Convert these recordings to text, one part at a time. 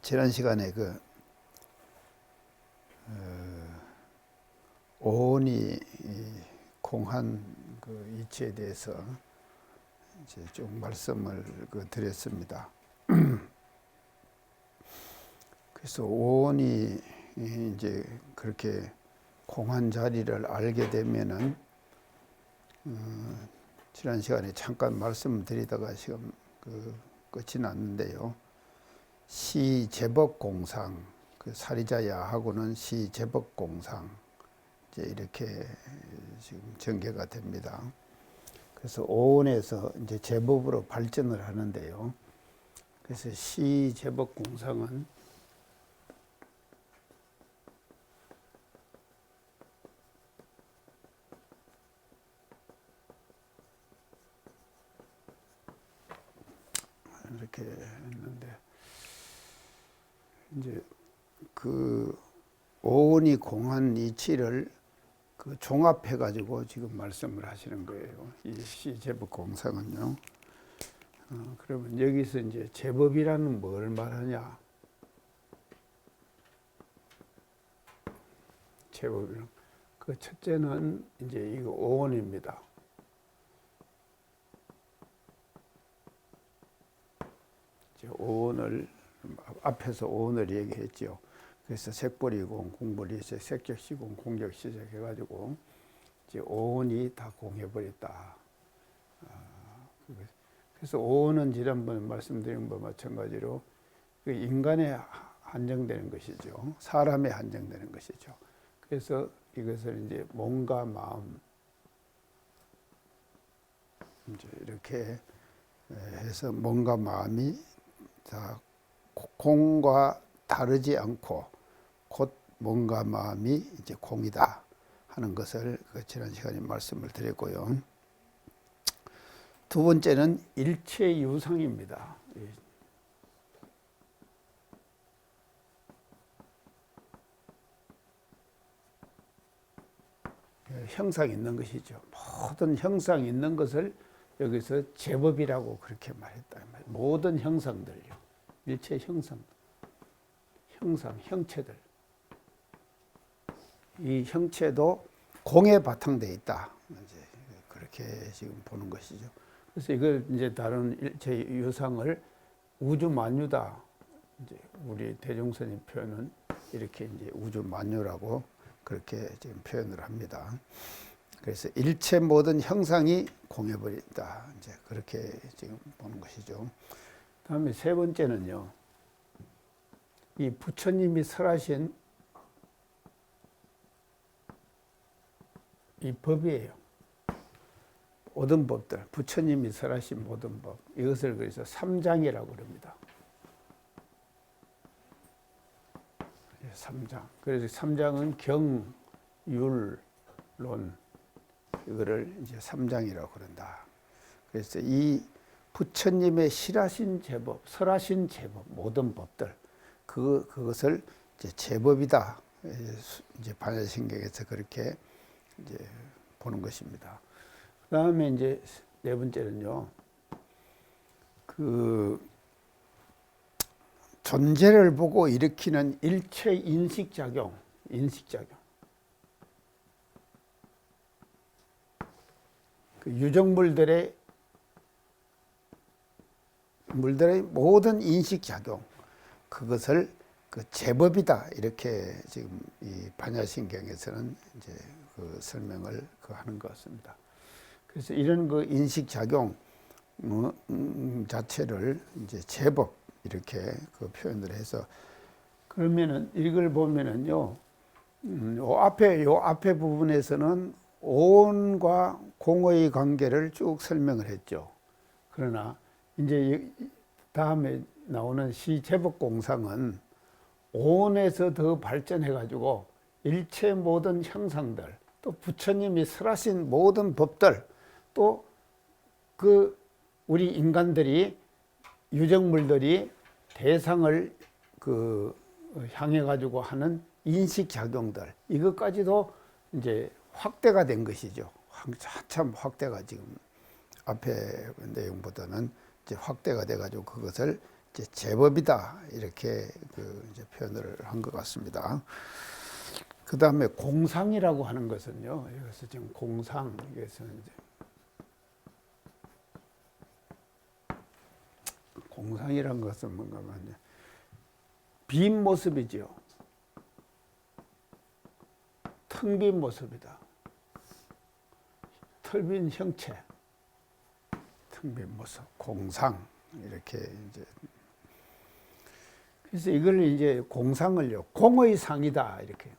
지난 시간에 오온이 공한 이치에 대해서 이제 쭉 말씀을 드렸습니다. 그래서 오온이 이제 그렇게 공한 자리를 알게 되면은 지난 시간에 잠깐 말씀드리다가 지금 끝이 났는데요. 시제법공상, 사리자야하고는 시제법공상 이제 이렇게 지금 전개가 됩니다. 그래서 오온에서 이제 제법으로 발전을 하는데요. 그래서 시제법공상은 이렇게 했는데 이제 오온이 공한 이치를 종합해 가지고 지금 말씀을 하시는 거예요. 이 시제법 공상은요. 그러면 여기서 이제 제법이라는 뭘 말하냐? 제법이란 첫째는 이제 이거 오온입니다. 오온을 앞에서 오온을 얘기했죠. 그래서 색보리공, 공보리, 색격시공, 공격시작 해가지고 이제 오온이 다 공해버렸다. 그래서 오온은 지난번에 말씀드린 것과 마찬가지로 인간에 한정되는 것이죠. 사람에 한정되는 것이죠. 그래서 이것을 이제 몸과 마음 이제 이렇게 해서 몸과 마음이 다 공과 다르지 않고 곧 몸과 마음이 이제 공이다 하는 것을 지난 시간에 말씀을 드렸고요. 두 번째는 일체 유상입니다. 형상이 있는 것이죠. 모든 형상이 있는 것을 여기서 제법이라고 그렇게 말했다. 모든 형상들요. 일체 형상, 형체들. 이 형체도 공에 바탕되어 있다. 이제 그렇게 지금 보는 것이죠. 그래서 이걸 이제 다른 일체 유상을 우주 만유다. 이제 우리 대종선이 표현은 이렇게 이제 우주 만유라고 그렇게 지금 표현을 합니다. 그래서 일체 모든 형상이 공해버린다. 이제 그렇게 지금 보는 것이죠. 다음에 세 번째는요. 이 부처님이 설하신 이 법이에요. 모든 법들, 부처님이 설하신 모든 법. 이것을 그래서 삼장이라고 그럽니다. 삼장. 그래서 삼장은 경, 율, 론. 이거를 이제 삼장이라고 그런다. 그래서 이 부처님의 실하신 제법, 설하신 제법, 모든 법들, 그것을 이제 제법이다. 이제 반야신경에서 그렇게 이제 보는 것입니다. 그 다음에 이제 네 번째는요, 존재를 보고 일으키는 일체 인식작용. 유정물들의 모든 인식작용, 그것을 제법이다. 이렇게 지금 이 반야신경에서는 이제 설명을 하는 것 같습니다. 그래서 이런 인식작용 자체를 이제 제법 이렇게 표현을 해서 그러면은 이걸 보면은요, 요 앞에 부분에서는 오온과 공의 관계를 쭉 설명을 했죠. 그러나 이제 다음에 나오는 시제법공상은 오온에서 더 발전해가지고 일체 모든 형상들, 또 부처님이 설하신 모든 법들, 또 우리 인간들이 유정물들이 대상을 향해 가지고 하는 인식 작용들, 이것까지도 이제 확대가 된 것이죠. 한참 확대가 지금 앞에 내용보다는 이제 확대가 돼 가지고 그것을 이제 제법이다 이렇게 이제 표현을 한 것 같습니다. 그 다음에 공상이라고 하는 것은요. 여기서 지금 공상 여기서 이제 공상이란 것은 뭔가 빈 모습이지요. 텅 빈 모습이다. 텅 빈 형체, 텅 빈 모습, 공상 이렇게 이제 그래서 이걸 이제 공상을요 공의 상이다 이렇게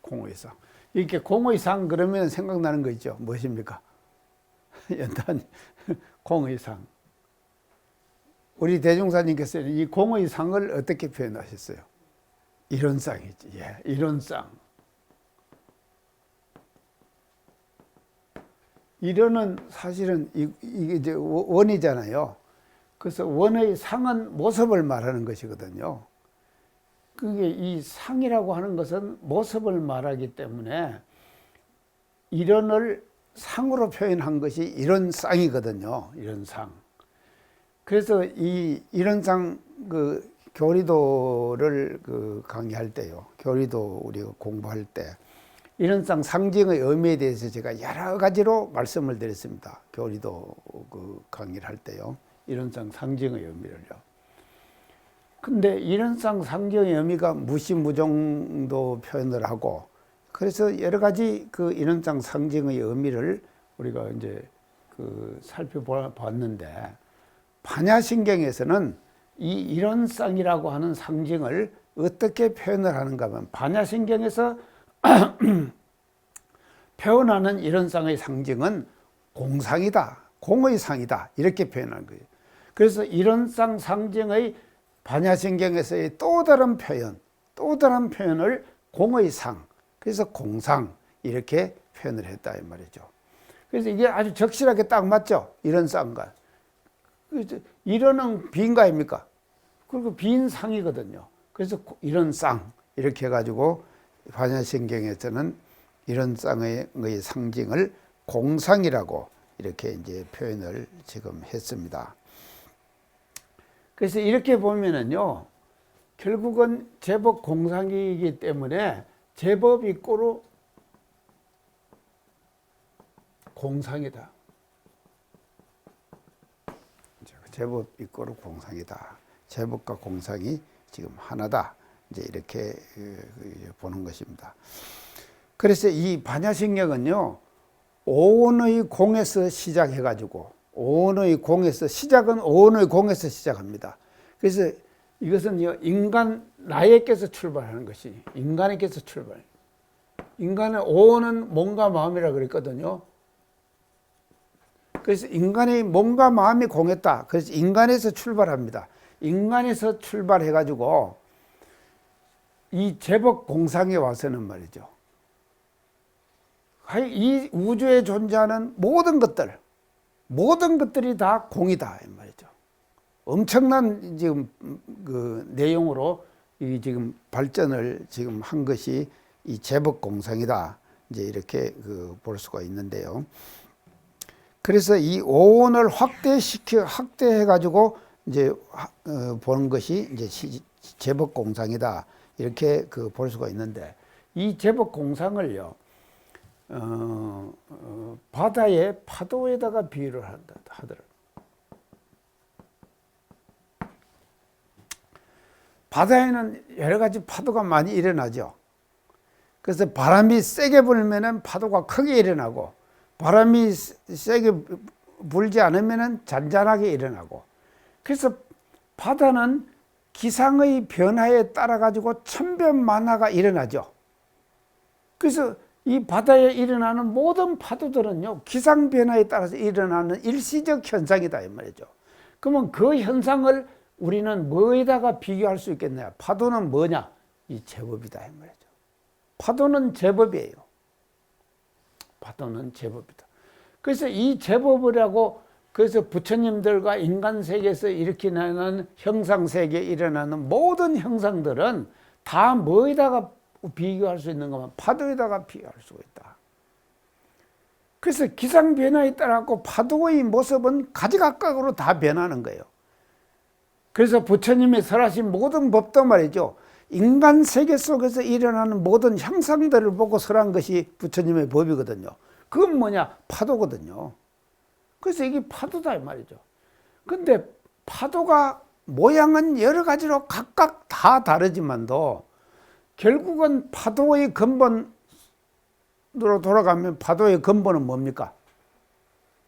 공의 상 이렇게 공의 상 그러면 생각나는 거 있죠. 무엇입니까? 연단 공의 상. 우리 대종사님께서는 이 공의 상을 어떻게 표현하셨어요? 이런 쌍이지. 예, 이런 쌍. 이런은 사실은 이게 이제 원이잖아요. 그래서 원의 상은 모습을 말하는 것이거든요. 그게 이 상이라고 하는 것은 모습을 말하기 때문에 이런을 상으로 표현한 것이 이런 쌍이거든요. 이런 상. 그래서 이런 상 교리도를 강의할 때요. 교리도 우리가 공부할 때 이런 상징의 의미에 대해서 제가 여러 가지로 말씀을 드렸습니다. 교리도 강의를 할 때요. 이런 상징의 의미를요. 근데 이런 상징의 의미가 무시무종도 표현을 하고 그래서 여러 가지 이런 상징의 의미를 우리가 이제 살펴봤는데 반야신경에서는 이런 쌍이라고 하는 상징을 어떻게 표현을 하는가 하면 반야신경에서 표현하는 이런 쌍의 상징은 공상이다, 공의 상이다 이렇게 표현하는 거예요. 그래서 이런 쌍 상징의 반야신경에서의 또 다른 표현을 공의 상, 그래서 공상 이렇게 표현을 했다 이 말이죠. 그래서 이게 아주 적실하게 딱 맞죠. 이런 쌍과 이런은 빈가입니까? 그리고 빈 상이거든요. 그래서 이런 쌍 이렇게 해가지고 반야신경에서는 이런 쌍의 상징을 공상이라고 이렇게 이제 표현을 지금 했습니다. 그래서 이렇게 보면은요, 결국은 제법 공상이기 때문에 제법 이꼬로 공상이다. 제법 이꼬로 공상이다. 제법과 공상이 지금 하나다. 이제 이렇게 보는 것입니다. 그래서 이 반야신경은요, 오온의 공에서 시작해가지고, 오온의 공에서, 시작은 오온의 공에서 시작합니다. 그래서 이것은 인간, 나에게서 출발하는 것이, 인간에게서 출발. 인간의 오온은 몸과 마음이라 그랬거든요. 그래서 인간의 몸과 마음이 공했다. 그래서 인간에서 출발합니다. 인간에서 출발해가지고 이 제법 공상에 와서는 말이죠. 이 우주에 존재하는 모든 것들이 다 공이다 이 말이죠. 엄청난 지금 내용으로 이 지금 발전을 지금 한 것이 이 제법 공상이다. 이제 이렇게 볼 수가 있는데요. 그래서 이 오온을 확대해가지고 이제 보는 것이 이제 제법 공상이다. 이렇게 볼 수가 있는데 이 제법 공상을요, 바다의 파도에다가 비유를 하더라고요. 바다에는 여러 가지 파도가 많이 일어나죠. 그래서 바람이 세게 불면은 파도가 크게 일어나고, 바람이 세게 불지 않으면은 잔잔하게 일어나고, 그래서 바다는 기상의 변화에 따라 가지고 천변만화가 일어나죠. 그래서 이 바다에 일어나는 모든 파도들은요, 기상 변화에 따라서 일어나는 일시적 현상이다 이 말이죠. 그러면 그 현상을 우리는 뭐에다가 비교할 수 있겠냐? 파도는 뭐냐? 이 제법이다 이 말이죠. 파도는 제법이에요. 파도는 제법이다. 그래서 이 제법이라고, 그래서 부처님들과 인간 세계에서 일으키는 형상 세계에 일어나는 모든 형상들은 다 뭐에다가 비교할 수 있는가 하면 파도에다가 비교할 수가 있다. 그래서 기상 변화에 따라 파도의 모습은 가지각각으로 다 변하는 거예요. 그래서 부처님이 설하신 모든 법도 말이죠. 인간 세계 속에서 일어나는 모든 형상들을 보고 설한 것이 부처님의 법이거든요. 그건 뭐냐? 파도거든요. 그래서 이게 파도다 이 말이죠. 근데 파도가 모양은 여러 가지로 각각 다 다르지만도 결국은 파도의 근본으로 돌아가면 파도의 근본은 뭡니까?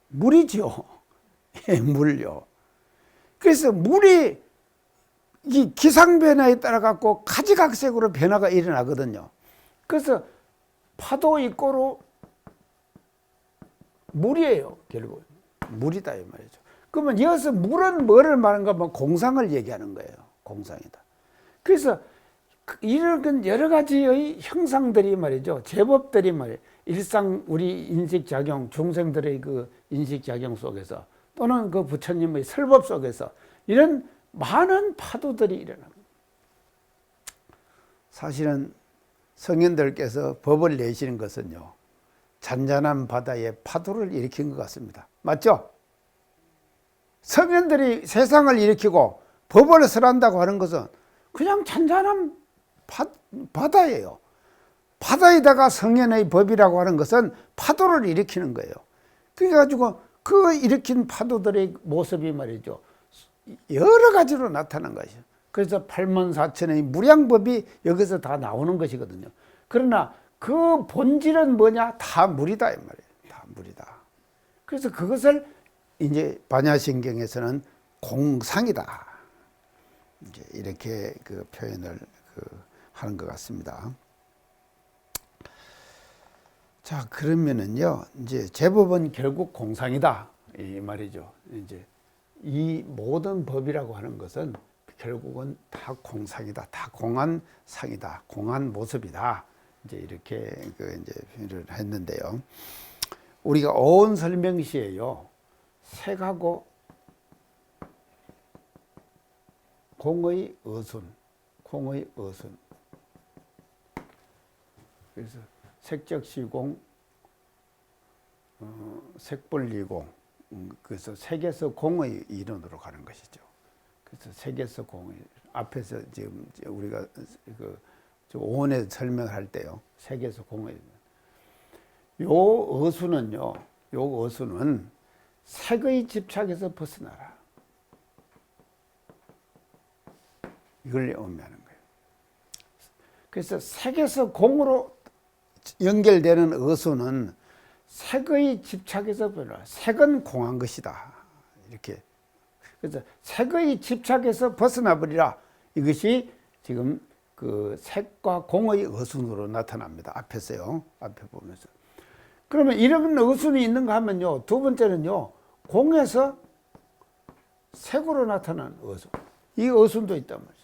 물이죠. 예, 물요. 그래서 물이 이 기상 변화에 따라 갖고 가지각색으로 변화가 일어나거든요. 그래서 파도 있고로 물이에요. 결국 물이다 이 말이죠. 그러면 여기서 물은 뭐를 말하는가 하면 공상을 얘기하는 거예요. 공상이다. 그래서 이런 여러 가지의 형상들이 말이죠. 제법들이 말이에요. 일상 우리 인식작용, 중생들의 그 인식작용 속에서 또는 그 부처님의 설법 속에서 이런 많은 파도들이 일어납니다. 사실은 성현들께서 법을 내시는 것은요, 잔잔한 바다에 파도를 일으킨 것 같습니다. 맞죠? 성현들이 세상을 일으키고 법을 설한다고 하는 것은 그냥 잔잔한 바다예요. 바다에다가 성현의 법이라고 하는 것은 파도를 일으키는 거예요. 그래가지고 그 일으킨 파도들의 모습이 말이죠. 여러 가지로 나타난 것이죠. 그래서 84,000의 무량법이 여기서 다 나오는 것이거든요. 그러나 그 본질은 뭐냐? 다 물이다 이 말이에요. 다 물이다. 그래서 그것을 이제 반야신경에서는 공상이다. 이제 이렇게 그 표현을 하는 것 같습니다. 자, 그러면은요, 이제 제법은 결국 공상이다 이 말이죠. 이제 이 모든 법이라고 하는 것은 결국은 다 공상이다, 다 공한 상이다, 공한 모습이다. 이제 이렇게 이제 표현을 했는데요. 우리가 어원 설명시에요, 색하고 공의 어순, 공의 어순. 그래서 색적시공, 색분리공. 그래서 색에서 공의 이론으로 가는 것이죠. 그래서 색에서 공의. 앞에서 지금 우리가 그 오원에 설명할 때요, 색에서 공의. 요 어수는요, 요 어수는 색의 집착에서 벗어나라. 이걸 의미하는 거예요. 그래서 색에서 공으로 연결되는 어수는 색의 집착에서 벗어나라. 색은 공한 것이다. 이렇게. 그래서 색의 집착에서 벗어나 버리라. 이것이 지금 그 색과 공의 어순으로 나타납니다. 앞에서요. 앞에 보면서. 그러면 이런 어순이 있는가 하면요, 두 번째는요, 공에서 색으로 나타나는 어순. 이 어순도 있단 말이죠.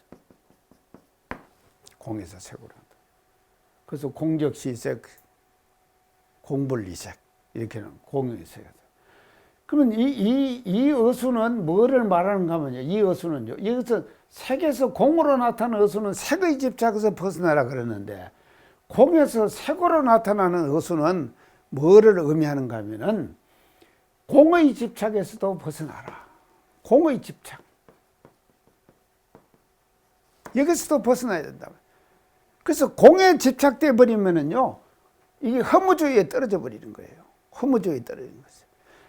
공에서 색으로 나타나. 그래서 공적시색, 공분리색, 이렇게는 공의 색이다. 그러면 이 어순은 뭐를 말하는가 하면요, 이 어순은요, 여기서 색에서 공으로 나타나는 어순은 색의 집착에서 벗어나라 그러는데, 공에서 색으로 나타나는 어순은 뭐를 의미하는가 하면은 공의 집착에서도 벗어나라. 공의 집착. 여기서도 벗어나야 된다. 그래서 공에 집착돼 버리면은요, 이게 허무주의에 떨어져 버리는 거예요. 허무주의에 떨어지는 거죠.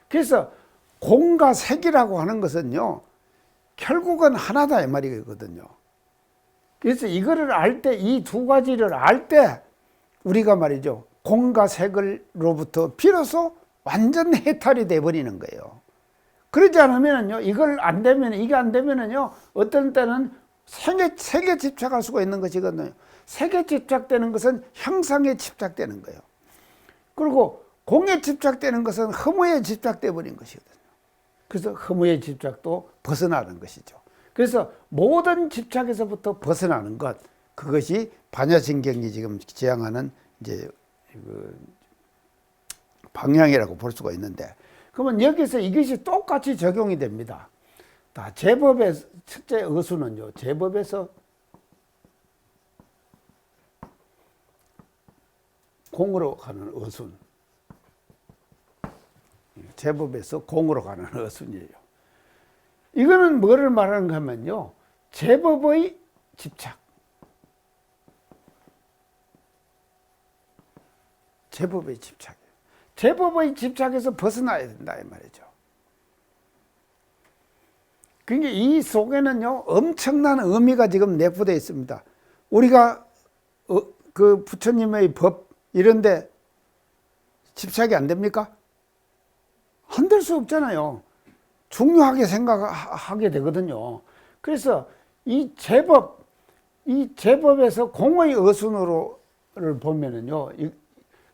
그래서 공과 색이라고 하는 것은요, 결국은 하나다 이 말이거든요. 그래서 이거를 알 때, 이 두 가지를 알 때 우리가 말이죠, 공과 색으로부터 비로소 완전 해탈이 돼 버리는 거예요. 그러지 않으면요, 이걸 안 되면, 이게 안 되면은요, 어떤 때는 색에 집착할 수가 있는 것이거든요. 색에 집착되는 것은 형상에 집착되는 거예요. 그리고 공에 집착되는 것은 허무에 집착돼 버린 것이거든요. 그래서 허무의 집착도 벗어나는 것이죠. 그래서 모든 집착에서부터 벗어나는 것, 그것이 반야신경이 지금 지향하는 이제 그 방향이라고 볼 수가 있는데, 그러면 여기서 이것이 똑같이 적용이 됩니다. 다 제법의 첫째 어수는요, 제법에서 공으로 가는 어순. 제법에서 공으로 가는 어순이에요. 이거는 뭐를 말하는가 하면요, 제법의 집착. 제법의 집착이에요. 제법의 집착에서 벗어나야 된다 이 말이죠. 그러니까 이 속에는요 엄청난 의미가 지금 내포되어 있습니다. 우리가 그 부처님의 법 이런데 집착이 안 됩니까? 안 될 수 없잖아요. 중요하게 생각하게 되거든요. 그래서 이 제법에서 공의 어순으로를 보면은요,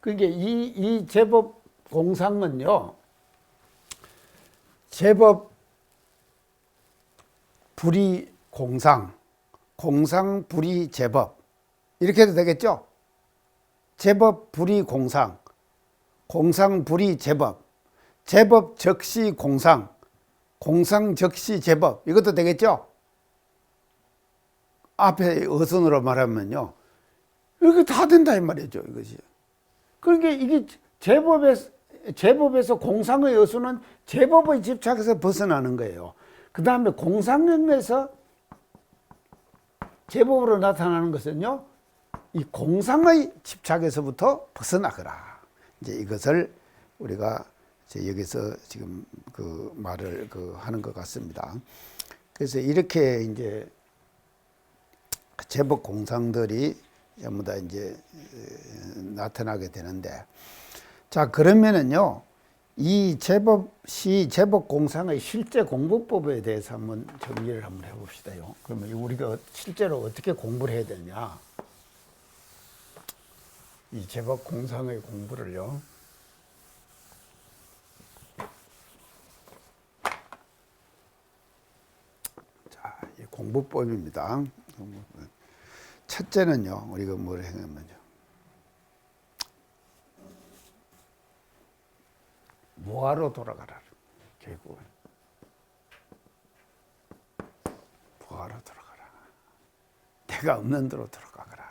그게 이 제법 공상은요, 제법 불이 공상, 공상 불이 제법 이렇게 해도 되겠죠? 제법 불이 공상, 공상 불이 제법, 제법 적시 공상, 공상 적시 제법 이것도 되겠죠? 앞에 어순으로 말하면요, 이렇게 다 된다 이 말이죠, 이것이. 그러니까 이게 제법에서 공상의 어순은 제법의 집착에서 벗어나는 거예요. 그 다음에 공상에서 제법으로 나타나는 것은요, 이 공상의 집착에서부터 벗어나거라. 이제 이것을 우리가 여기서 지금 그 말을 하는 것 같습니다. 그래서 이렇게 이제 제법 공상들이 전부 다 이제 나타나게 되는데, 자, 그러면은요, 이 제법 공상의 실제 공부법에 대해서 한번 정리를 한번 해봅시다요. 그러면 우리가 실제로 어떻게 공부를 해야 되냐? 이 제법 공상의 공부를요. 자, 이 공부법입니다. 첫째는요, 우리가 뭘 하냐면요, 무아로 돌아가라. 결국은 무아로 돌아가라. 내가 없는 데로 돌아가거라.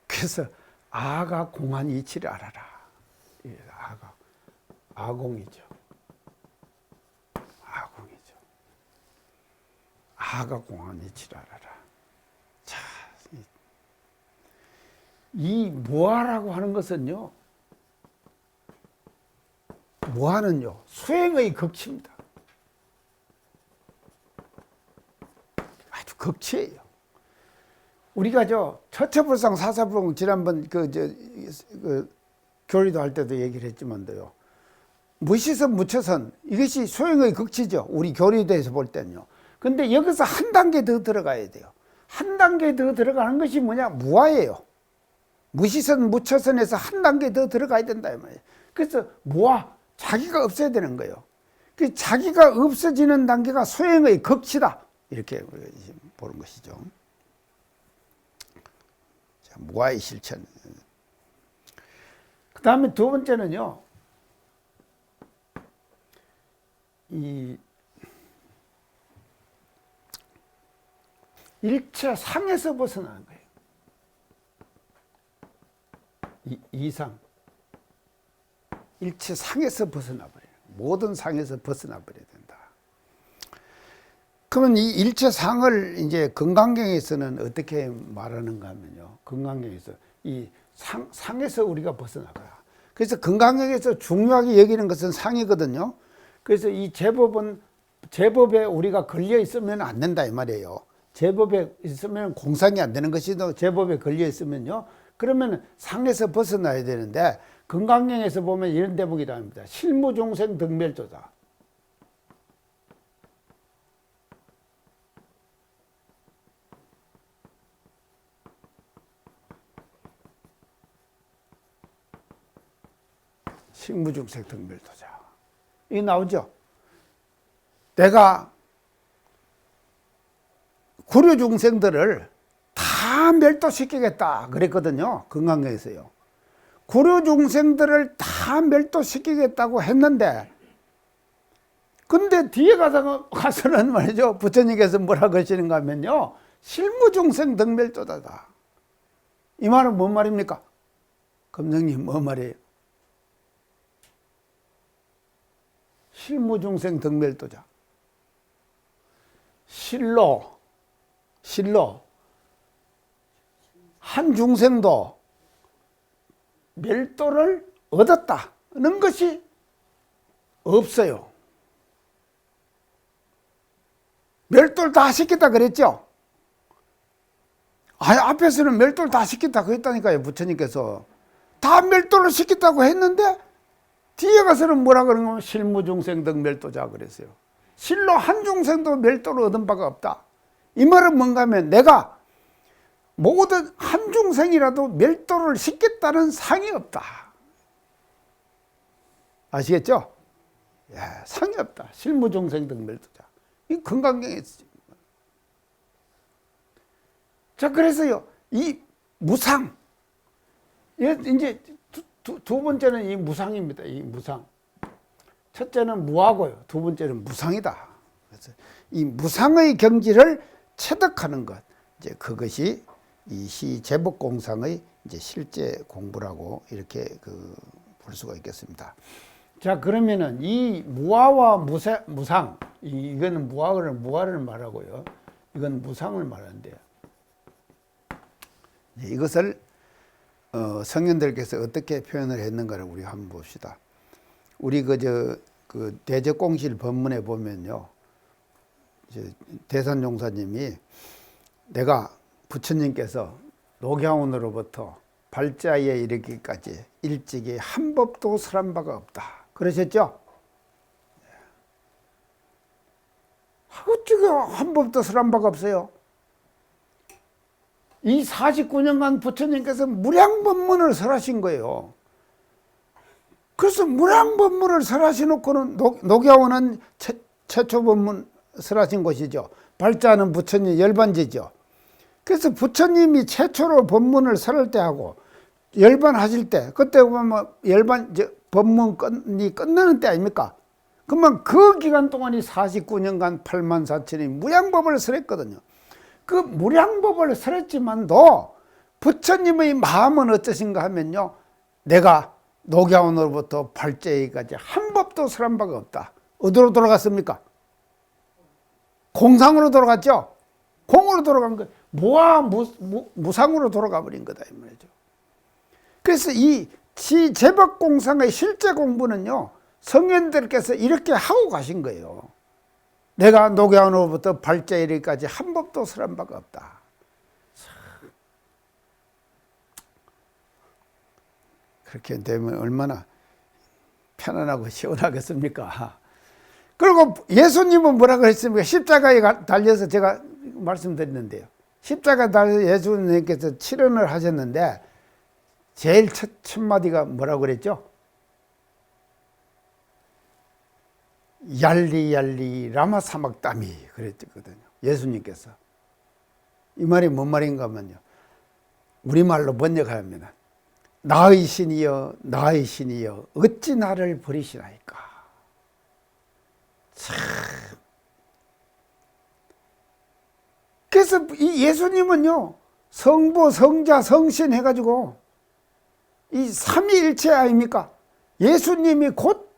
그래서 아가 공한 이치를 알아라. 아가 아공이죠. 아공이죠. 아가 공한 이치를 알아라. 자, 이 무아라고 하는 것은요, 무아는요, 수행의 극치입니다. 아주 극치예요. 우리가 처처불상 사사불공 지난번 교리도 할 때도 얘기를 했지만도요, 무시선 무처선 이것이 수행의 극치죠. 우리 교리대에서 볼 때는요. 근데 여기서 한 단계 더 들어가야 돼요. 한 단계 더 들어가는 것이 뭐냐? 무아예요. 무시선 무처선에서 한 단계 더 들어가야 된다 이 말이에요. 그래서 무아, 자기가 없어야 되는 거예요. 그 자기가 없어지는 단계가 수행의 극치다. 이렇게 보는 것이죠. 자, 무아의 실천. 그 다음에 두 번째는요, 이 일체 상에서 벗어나는 거예요. 이상. 일체 상에서 벗어나 버려요. 모든 상에서 벗어나 버려야 된다. 그러면 이 일체 상을 이제 건강경에서는 어떻게 말하는가 하면요, 건강경에서 이 상에서 우리가 벗어나가라. 그래서 건강경에서 중요하게 여기는 것은 상이거든요. 그래서 이 제법에 우리가 걸려 있으면 안 된다 이 말이에요. 제법에 있으면 공상이 안 되는 것이 제법에 걸려 있으면요, 그러면 상에서 벗어나야 되는데, 건강경에서 보면 이런 대목이 나옵니다. 실무중생 덕멸조다. 실무중생 덕멸도자. 이게 나오죠. 내가 구류중생들을 다 멸도시키겠다 그랬거든요. 건강경에서요. 구류중생들을 다 멸도시키겠다고 했는데, 근데 뒤에 가서는 말이죠, 부처님께서 뭐라 그러시는가 하면요, 실무중생 덕멸도다. 이 말은 뭔 말입니까? 검정님, 뭔 말이에요? 실무중생 덕멸도자. 실로 한 중생도 멸도를 얻었다는 것이 없어요. 멸도를 다 시켰다 그랬죠? 앞에서는 멸도를 다 시켰다 그랬다니까요. 부처님께서 다 멸도를 시켰다고 했는데 뒤에 가서는 뭐라 그러는 거면 실무중생 덕멸도자 그랬어요. 실로 한 중생도 멸도를 얻은 바가 없다. 이 말은 뭔가 하면 내가 모든 한 중생이라도 멸도를 시켰다는 상이 없다. 아시겠죠? 예, 상이 없다. 실무중생 덕멸도자. 이 건강경에 자, 그래서요, 이 무상. 이제 두 번째는 이 무상입니다. 이 무상. 첫째는 무하고요. 두 번째는 무상이다. 그래서 이 무상의 경지를 체득하는 것. 이제 그것이 이 시제법공상의 이제 실제 공부라고 이렇게 볼 수가 있겠습니다. 자, 그러면은 이 무아와 무상, 이거는 무아를 말하고요. 이건 무상을 말하는데요. 이것을 성현들께서 어떻게 표현을 했는가를 우리 한번 봅시다. 우리 그 대적공실 법문에 보면요, 대산종사님이 내가 부처님께서 녹양원으로부터 발자에 이르기까지 일찍이 한 법도 설한 바가 없다. 그러셨죠? 어떻게 한 법도 설한 바가 없어요? 이 49년간 부처님께서 무량법문을 설하신 거예요. 그래서 무량법문을 설하시놓고는 녹야원은 최초 법문 설하신 것이죠. 발자는 부처님 열반지죠. 그래서 부처님이 최초로 법문을 설할 때 하고 열반하실 때, 그때 보면 열반 법문이 끝나는 때 아닙니까? 그러면 그 기간 동안이 49년간 84,000이 무량법을 설했거든요. 그 무량법을 설했지만도 부처님의 마음은 어떠신가 하면요, 내가 녹야원으로부터 발제까지 한 법도 설한 바가 없다. 어디로 돌아갔습니까? 공상으로 돌아갔죠. 공으로 돌아간 거, 무상으로 돌아가 버린 거다 이 말이죠. 그래서 이 시제법공상의 실제 공부는요, 성현들께서 이렇게 하고 가신 거예요. 내가 녹야원으로부터 발제일까지 한 법도 설한 바가 없다. 그렇게 되면 얼마나 편안하고 시원하겠습니까? 그리고 예수님은 뭐라고 했습니까? 십자가에 달려서 제가 말씀드렸는데요. 십자가에 달려서 예수님께서 칠언을 하셨는데 제일 첫 마디가 뭐라고 그랬죠? 얄리 라마 사막담이 그랬거든요. 예수님께서. 이 말이 뭔 말인가 하면요, 우리말로 번역하면 나의 신이여 나의 신이여 어찌 나를 버리시나이까. 참. 그래서 이 예수님은요, 성부 성자 성신 해가지고 이 삼위일체 아닙니까? 예수님이 곧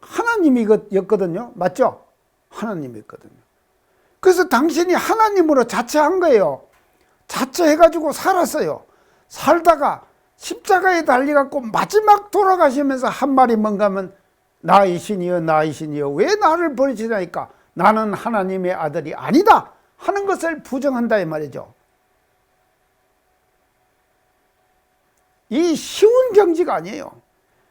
하나님이었거든요. 맞죠? 하나님이었거든요. 그래서 당신이 하나님으로 자처한 거예요. 자처해가지고 살았어요. 살다가 십자가에 달려갖고 마지막 돌아가시면서 한 말이 뭔가 하면 나의 신이여 나의 신이여 왜 나를 버리시나이까. 나는 하나님의 아들이 아니다 하는 것을 부정한다 이 말이죠. 이 쉬운 경지가 아니에요.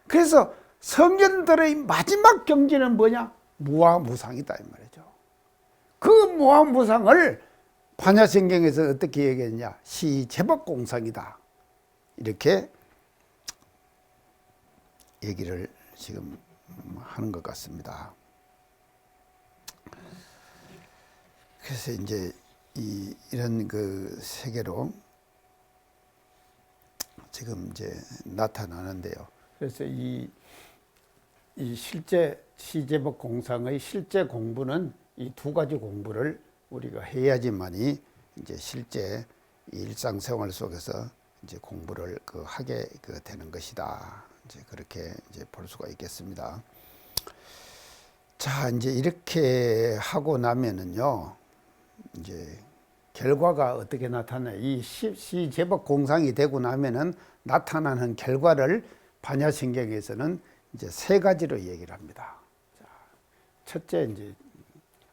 그래서 성현들의 마지막 경지는 뭐냐? 무아무상이다 이 말이죠. 그 무아무상을 반야신경에서 어떻게 얘기했냐? 시제법공상이다. 이렇게 얘기를 지금 하는 것 같습니다. 그래서 이제 이런 그 세계로 지금 이제 나타나는데요. 그래서 이 실제 시제법 공상의 실제 공부는 이 두 가지 공부를 우리가 해야지만이 이제 실제 일상생활 속에서 이제 공부를 하게 되는 것이다. 이제 그렇게 이제 볼 수가 있겠습니다. 자. 자, 이제 이렇게 하고 나면은요, 이제 결과가 어떻게 나타나요? 이 시제법 공상이 되고 나면은 나타나는 결과를 반야신경에서는 이제 세 가지로 얘기를 합니다. 자, 첫째, 이제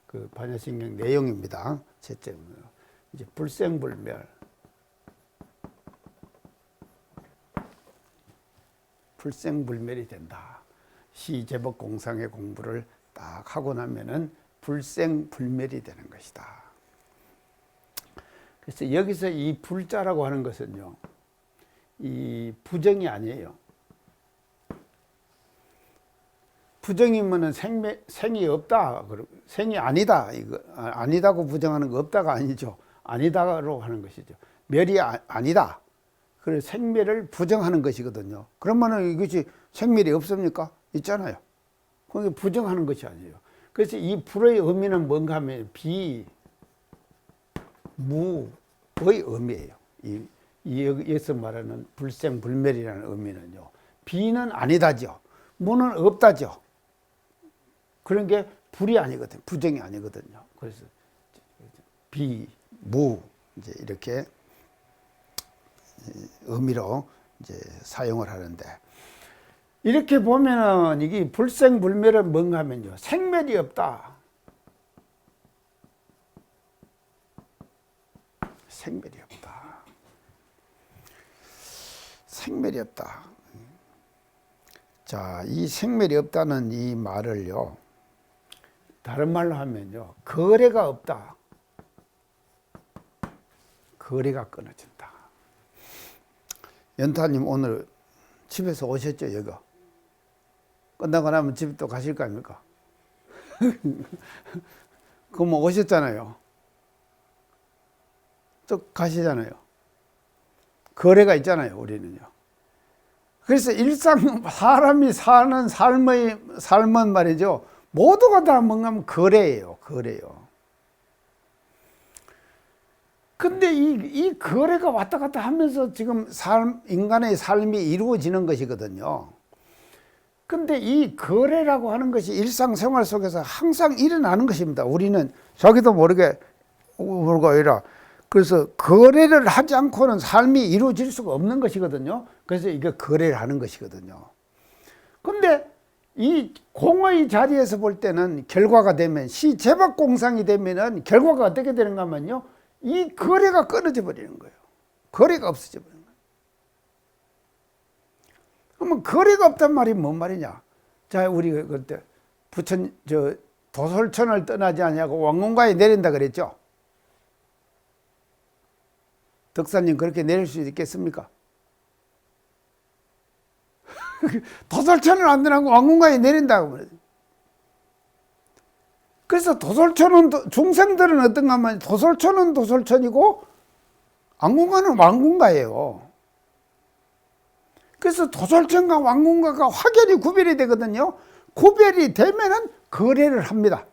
그 반야신경 내용입니다. 첫째, 이제 불생불멸. 불생불멸이 된다. 시제법 공상의 공부를 딱 하고 나면은 불생불멸이 되는 것이다. 그래서 여기서 이 불자라고 하는 것은요, 이 부정이 아니에요. 부정이면은 생이 없다, 생이 아니다, 이거 아니다고 부정하는 거 없다가 아니죠. 아니다로 하는 것이죠. 멸이 아니다. 그래서 생멸을 부정하는 것이거든요. 그러면은 이것이 생멸이 없습니까? 있잖아요. 그게 부정하는 것이 아니에요. 그래서 이 불의 의미는 뭔가 하면 무의 의미예요. 여기서 말하는 불생불멸이라는 의미는요. 비는 아니다죠. 무는 없다죠. 그런 게 불이 아니거든. 부정이 아니거든요. 그래서 비, 무 이제 이렇게 의미로 이제 사용을 하는데, 이렇게 보면은 이게 불생불멸은 뭔가 하면요. 생멸이 없다. 생멸이 없다. 생멸이 없다. 자, 이 생멸이 없다는 이 말을요, 다른 말로 하면요, 거래가 없다. 거래가 끊어진다. 연타님 오늘 집에서 오셨죠, 여기? 끝나고 나면 집에 또 가실 거 아닙니까? 그럼 오셨잖아요. 또 가시잖아요. 거래가 있잖아요, 우리는요. 그래서 일상 사람이 사는 삶은 말이죠, 모두가 다 뭔가 하면 거래예요. 거래요. 근데 이 거래가 왔다 갔다 하면서 지금 인간의 삶이 이루어지는 것이거든요. 근데 이 거래라고 하는 것이 일상생활 속에서 항상 일어나는 것입니다. 우리는 자기도 모르게 아니라, 그래서 거래를 하지 않고는 삶이 이루어질 수가 없는 것이거든요. 그래서 이게 거래를 하는 것이거든요. 근데 이 공의 자리에서 볼 때는 결과가 되면, 시제법 공상이 되면은 결과가 어떻게 되는가 하면요, 이 거래가 끊어져 버리는 거예요. 거래가 없어져 버리는 거예요. 그러면 거래가 없단 말이 뭔 말이냐? 자, 우리 그때 도솔천을 떠나지 않냐고 왕궁가에 내린다 그랬죠? 덕사님 그렇게 내릴 수 있겠습니까? 도솔천을 안 떠나고 왕궁가에 내린다고 그래요. 그래서 도솔천은, 중생들은 어떤가 하면 도솔천은 도솔천이고 왕궁가는 왕궁가예요. 그래서 도솔천과 왕궁가가 확연히 구별이 되거든요. 구별이 되면은 거래를 합니다.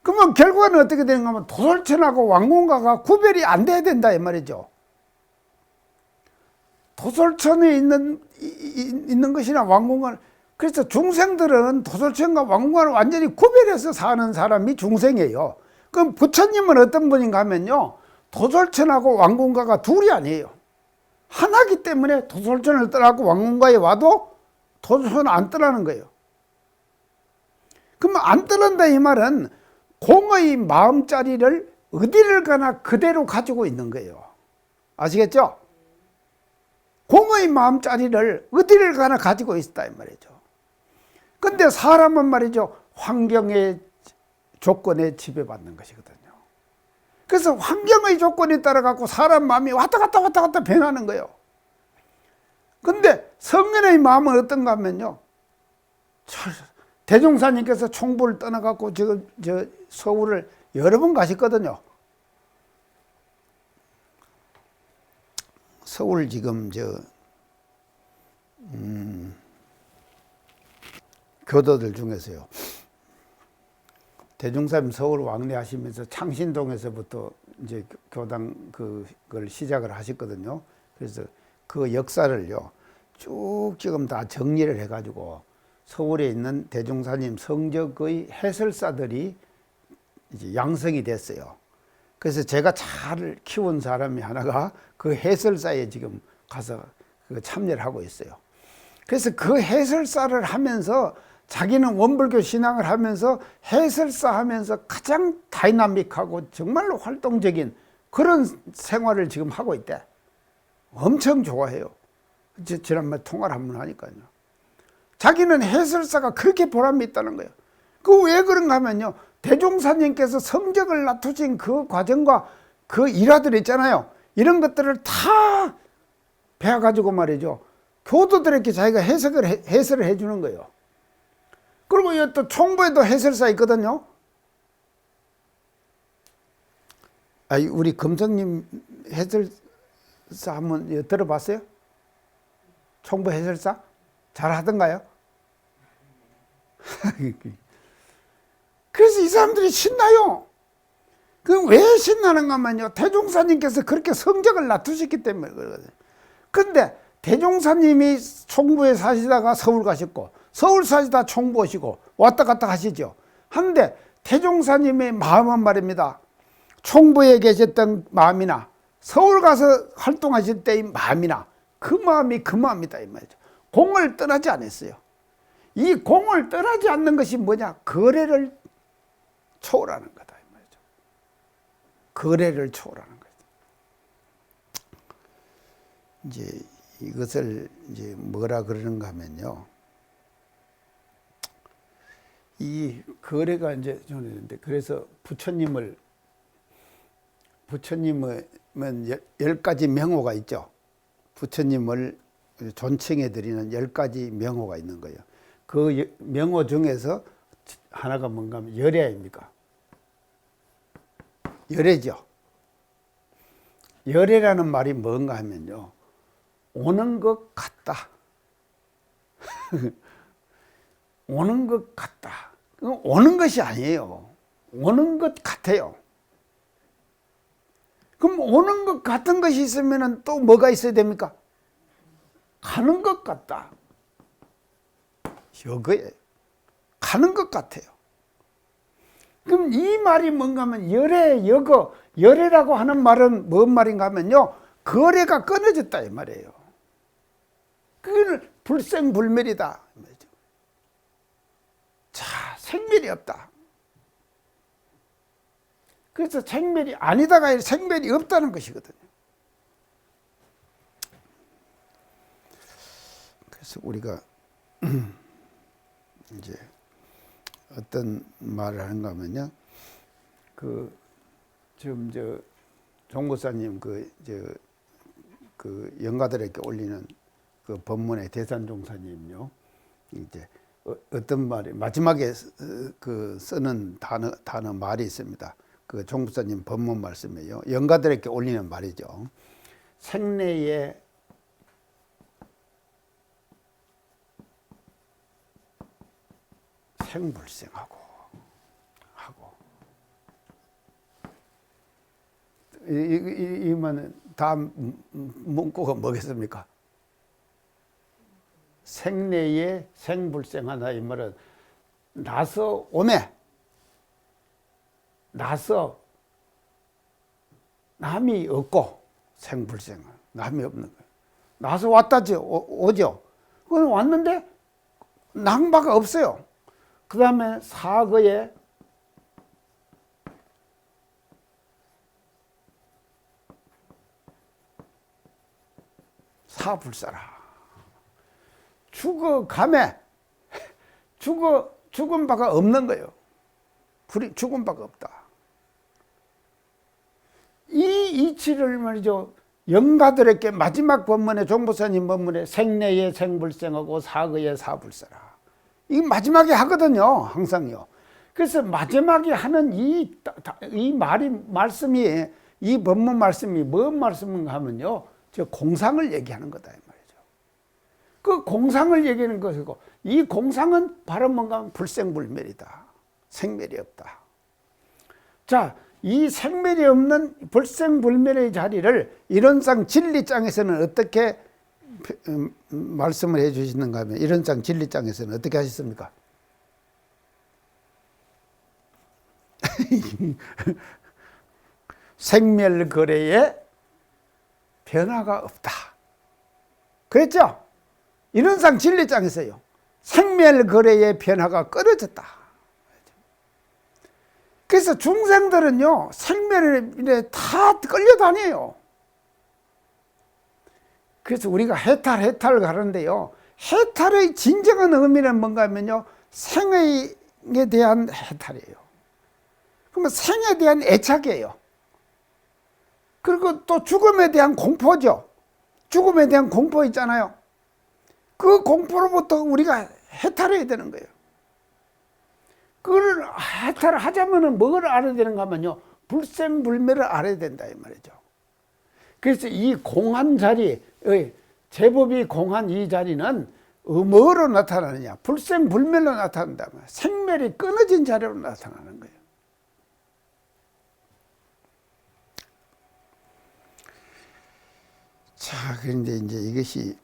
그러면 결과는 어떻게 되는가 하면 도솔천하고 왕궁가가 구별이 안 돼야 된다 이 말이죠. 도솔천에 있는 것이나 왕궁가, 그래서 중생들은 도솔천과 왕궁가를 완전히 구별해서 사는 사람이 중생이에요. 그럼 부처님은 어떤 분인가 하면요, 도솔천하고 왕궁가가 둘이 아니에요. 하나기 때문에 도솔천을 떠나고 왕궁가에 와도 도솔천을 안 떠나는 거예요. 그러면 안 떠난다 이 말은 공의 마음자리를 어디를 가나 그대로 가지고 있는 거예요. 아시겠죠? 공의 마음자리를 어디를 가나 가지고 있다 이 말이죠. 근데 사람은 말이죠, 환경의 조건에 지배받는 것이거든요. 그래서 환경의 조건에 따라 갖고 사람 마음이 왔다 갔다 변하는 거예요. 근데 성인의 마음은 어떤가 하면요, 대종사님께서 총부를 떠나 갖고 지금 서울을 여러 번 가셨거든요. 서울 지금 교도들 중에서요, 대종사님 서울 왕래하시면서 창신동에서부터 이제 교당 그걸 시작을 하셨거든요. 그래서 그 역사를요 쭉 지금 다 정리를 해가지고 서울에 있는 대종사님 성적의 해설사들이 이제 양성이 됐어요. 그래서 제가 잘 키운 사람이 하나가 그 해설사에 지금 가서 참여를 하고 있어요. 그래서 그 해설사를 하면서 자기는 원불교 신앙을 하면서 해설사 하면서 가장 다이나믹하고 정말로 활동적인 그런 생활을 지금 하고 있대. 엄청 좋아해요. 지난번에 통화를 한번 하니까요. 자기는 해설사가 그렇게 보람이 있다는 거예요. 그 왜 그런가 하면요, 대종사님께서 성적을 낮추신 그 과정과 그 일화들 있잖아요. 이런 것들을 다 배워가지고 말이죠, 교도들에게 자기가 해설을 해주는 거예요. 그리고 또 총부에도 해설사 있거든요. 우리 금성님 해설사 한번 들어봤어요? 총부 해설사? 잘 하던가요? 그래서 이 사람들이 신나요. 그 왜 신나는가 하면요, 대종사님께서 그렇게 성적을 낮추셨기 때문에 그러거든요. 근데 대종사님이 총부에 사시다가 서울 가셨고, 서울 사시다 총부 오시고 왔다 갔다 하시죠. 한데 대종사님의 마음은 말입니다, 총부에 계셨던 마음이나 서울 가서 활동하실 때의 마음이나 그 마음이다 이 말이죠. 공을 떠나지 않았어요. 이 공을 떠나지 않는 것이 뭐냐? 거래를 초월하는 거다 이 말이죠. 거래를 초월하는 거죠. 이제 이것을 이제 뭐라 그러는가 하면요, 이 거래가 이제 저는 그래서 부처님은 10가지 명호가 있죠. 부처님을 존칭해 드리는 10가지 명호가 있는 거예요. 그 명호 중에서 하나가 뭔가 하면 열애입니까? 열애죠. 열애라는 말이 뭔가 하면요, 오는 것 같다. 오는 것 같다. 오는 것이 아니에요. 오는 것 같아요. 그럼 오는 것 같은 것이 있으면 또 뭐가 있어야 됩니까? 가는 것 같다. 이거예요. 가는 것 같아요. 그럼 이 말이 뭔가 하면 열애라고 하는 말은 뭔 말인가 하면요, 거래가 끊어졌다 이 말이에요. 그걸 불생불멸이다. 자, 생멸이 없다. 그래서 생멸이 아니다가 생멸이 없다는 것이거든요. 그래서 우리가 이제 어떤 말을 하는가 하면요, 지금 종보사님 그 영가들에게 올리는 그 법문의 대산종사님요, 이제 어떤 말이 마지막에 쓰는 단어 말이 있습니다. 그 종보사님 법문 말씀이에요. 영가들에게 올리는 말이죠. 생내에 생불생하고 하고, 이만 다음 문구가 뭐겠습니까? 생내에 생불생하다 이 말은 나서 오매, 나서 남이 없고, 생불생은 남이 없는 거예요. 나서 왔다지 오죠. 그건 왔는데 낭바가 없어요. 그 다음에 사거에 사불사라. 죽어감에 죽은 바가 없는 거예요. 죽은 바가 없다. 이 이치를 말이죠, 영가들에게 마지막 법문에 종보사님 법문에 생내에 생불생하고 사거에 사불사라, 이 마지막에 하거든요, 항상요. 그래서 마지막에 하는 이 말씀이, 이 법문 말씀이 뭔 말씀인가 하면요, 저 공상을 얘기하는 거다 이 말이죠. 그 공상을 얘기하는 것이고, 이 공상은 바로 뭔가 하면 불생불멸이다. 생멸이 없다. 자, 이 생멸이 없는 불생불멸의 자리를 이론상 진리장에서는 어떻게 말씀을 해 주시는가 하면 이런 장 진리장에서는 어떻게 하셨습니까? 생멸거래에 변화가 없다. 그랬죠? 이런 상 진리장에서요. 생멸거래의 변화가 끊어졌다. 그래서 중생들은요, 생멸에 다 끌려다녀요. 그래서 우리가 해탈을 가는데요. 해탈의 진정한 의미는 뭔가 하면요. 생에 대한 해탈이에요. 그러면 생에 대한 애착이에요. 그리고 또 죽음에 대한 공포죠. 죽음에 대한 공포 있잖아요. 그 공포로부터 우리가 해탈해야 되는 거예요. 그걸 해탈을 하자면은 뭘 알아야 되는가 하면요. 불생불멸을 알아야 된다 이 말이죠. 그래서 이 공한 자리, 제법이 공한 이 자리는 뭐로 나타나느냐? 불생불멸로 나타난다. 생멸이 끊어진 자리로 나타나는 거예요. 자, 그런데 이제 이것이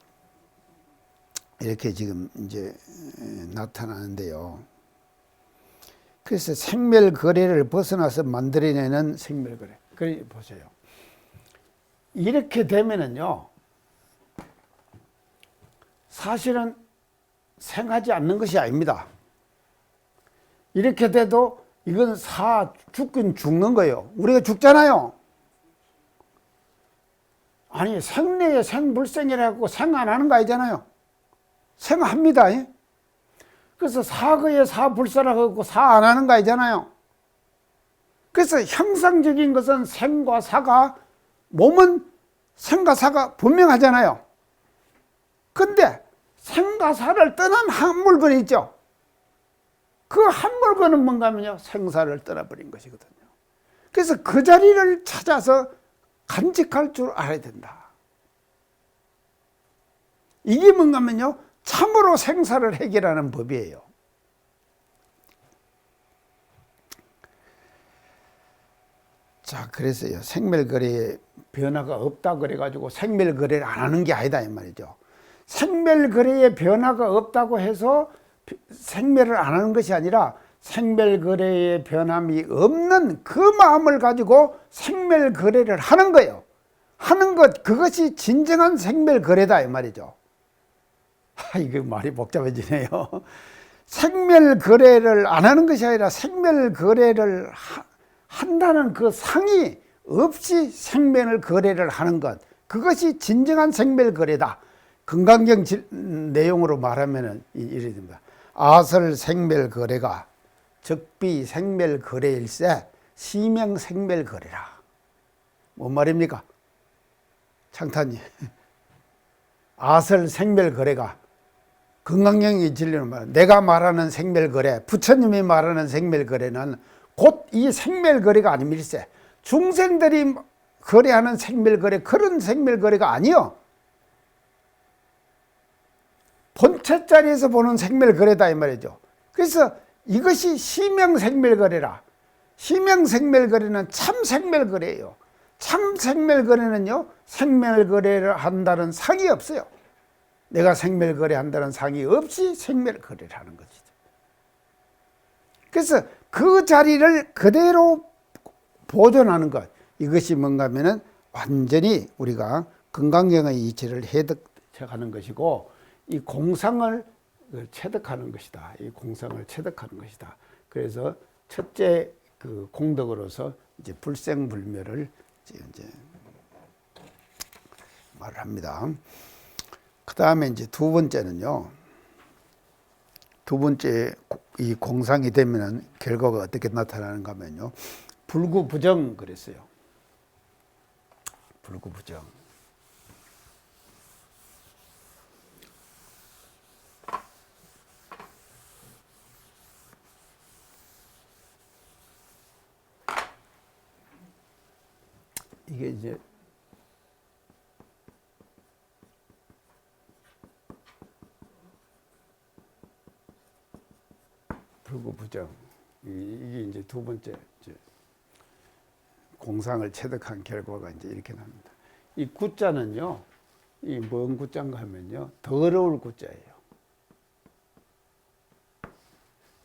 이렇게 지금 이제 나타나는데요. 그래서 생멸거래를 벗어나서 만들어내는 생멸거래. 그래 보세요. 이렇게 되면은요, 사실은 생하지 않는 것이 아닙니다. 이렇게 돼도 이건 죽긴 죽는 거예요. 우리가 죽잖아요. 아니, 생내에 생불생이라고 생 안 하는 거 아니잖아요. 생합니다. 그래서 사거에 사불사라고 사 안 하는 거 아니잖아요. 그래서 형상적인 것은 생과 사가, 몸은 생과 사가 분명하잖아요. 근데 생과 사를 떠난 한 물건이 있죠. 그 한 물건은 뭔가 하면요, 생사를 떠나버린 것이거든요. 그래서 그 자리를 찾아서 간직할 줄 알아야 된다. 이게 뭔가 하면요, 참으로 생사를 해결하는 법이에요. 자, 그래서요, 생멸거래에 변화가 없다 그래가지고 생멸거래를 안 하는 게 아니다 이 말이죠. 생멸거래에 변화가 없다고 해서 생멸을 안 하는 것이 아니라 생멸거래의 변함이 없는 그 마음을 가지고 생멸거래를 하는 거예요. 하는 것, 그것이 진정한 생멸거래다 이 말이죠. 이거 말이 복잡해지네요. 생멸거래를 안 하는 것이 아니라 생멸거래를 한다는 그 상이 없이 생멸거래를 하는 것, 그것이 진정한 생멸거래다. 금강경 내용으로 말하면 이래 됩니다. 아설 생멸거래가 적비 생멸거래일세 시명생멸거래라. 뭔 말입니까? 창탄님. 아설 생멸거래가 금강경의 진리는 말, 내가 말하는 생멸거래, 부처님이 말하는 생멸거래는 곧 이 생멸거래가 아님일세. 중생들이 거래하는 생멸거래, 그런 생멸거래가 아니요. 본체 자리에서 보는 생멸거래다 이 말이죠. 그래서 이것이 시명생멸거래라. 시명생멸거래는 참 생멸거래예요. 참 생멸거래는요, 생멸거래를 한다는 상이 없어요. 내가 생멸거래 한다는 상이 없이 생멸거래를 하는 것이죠. 그래서 그 자리를 그대로 보존하는 것, 이것이 뭔가 하면은 완전히 우리가 금강경의 이치를 해득하는 것이고, 이 공상을 체득하는 것이다. 이 공상을 체득하는 것이다. 그래서 첫째 그 공덕으로서 이제 불생불멸을 이제 말을 합니다. 그 다음에 이제 두 번째는요. 두 번째 이 공상이 되면은 결과가 어떻게 나타나는가 하면요. 불구부정 그랬어요. 불구부정. 이게 이제 불구부정, 이게 이제 두 번째 이제 공상을 체득한 결과가 이제 이렇게 납니다. 이 구자는요, 이 뭔 구자인가 하면요, 더러울 구자예요.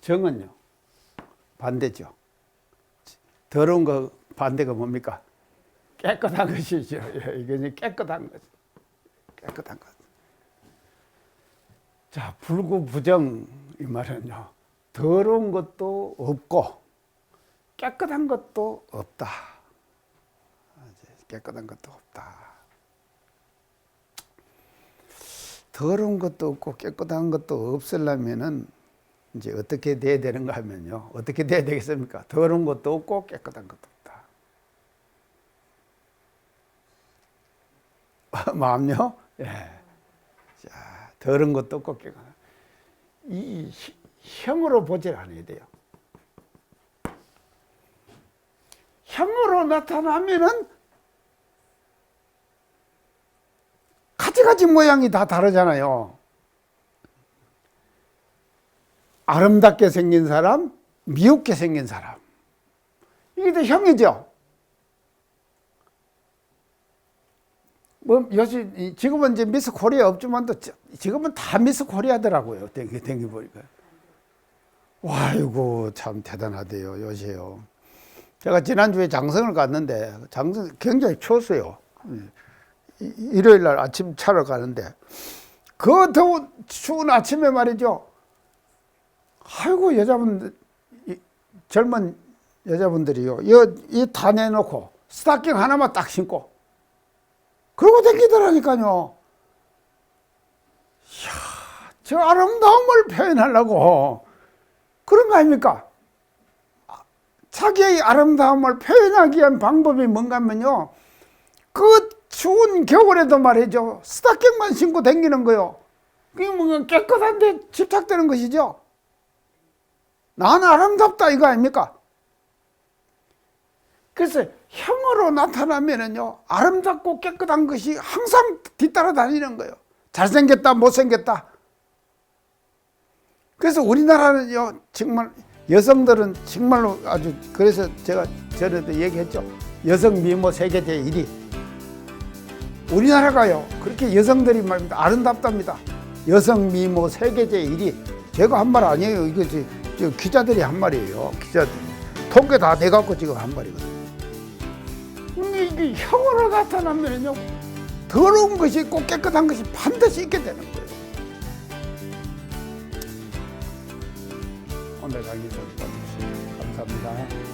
정은요, 반대죠. 더러운 거 반대가 뭡니까? 깨끗한 것이죠. 예, 이게 깨끗한 것. 깨끗한 것. 자, 불구부정 이 말은요, 더러운 것도 없고 깨끗한 것도 없다. 깨끗한 것도 없다. 더러운 것도 없고 깨끗한 것도 없으려면은 이제 어떻게 돼야 되는가 하면요, 어떻게 돼야 되겠습니까? 더러운 것도 없고 깨끗한 것도 없다. 마음요? 예. 자, 더러운 것도 없고 깨끗한. 이 형으로 보질 않아야 돼요. 형으로 나타나면은 가지가지 모양이 다 다르잖아요. 아름답게 생긴 사람, 미흡게 생긴 사람. 이게 다 형이죠. 뭐, 요즘, 지금은 이제 미스 코리아 없지만도, 지금은 다 미스 코리아더라고요. 댕기 보니까. 와, 이고 참 대단하대요, 요새요. 제가 지난주에 장성을 갔는데, 장성 굉장히 추웠어요. 일요일 날 아침 차로 가는데, 그 더운, 추운 아침에 말이죠. 아이고, 여자분들, 젊은 여자분들이요. 이 다 내놓고, 스타킹 하나만 딱 신고, 그러고 다니더라니까요. 이야, 저 아름다움을 표현하려고 그런 거 아닙니까? 자기의 아름다움을 표현하기 위한 방법이 뭔가 하면요, 그 추운 겨울에도 말이죠, 스타킹만 신고 다니는 거요. 그게 뭔가 깨끗한데 집착되는 것이죠. 나는 아름답다 이거 아닙니까? 그래서 형으로 나타나면은요, 아름답고 깨끗한 것이 항상 뒤따라 다니는 거예요. 잘생겼다, 못생겼다. 그래서 우리나라는요, 정말 여성들은 정말로 아주, 그래서 제가 전에도 얘기했죠. 여성 미모 세계 제1위. 우리나라가요, 그렇게 여성들이 말입니다. 아름답답니다. 여성 미모 세계 제1위. 제가 한 말 아니에요. 이거 저 기자들이 한 말이에요. 기자들. 통계 다 내갖고 지금 한 말이거든요. 근데 이게 형으로 나타나면요, 더러운 것이 있고 깨끗한 것이 반드시 있게 되는 거예요. 오늘 강의 좀 봐주세요. 감사합니다.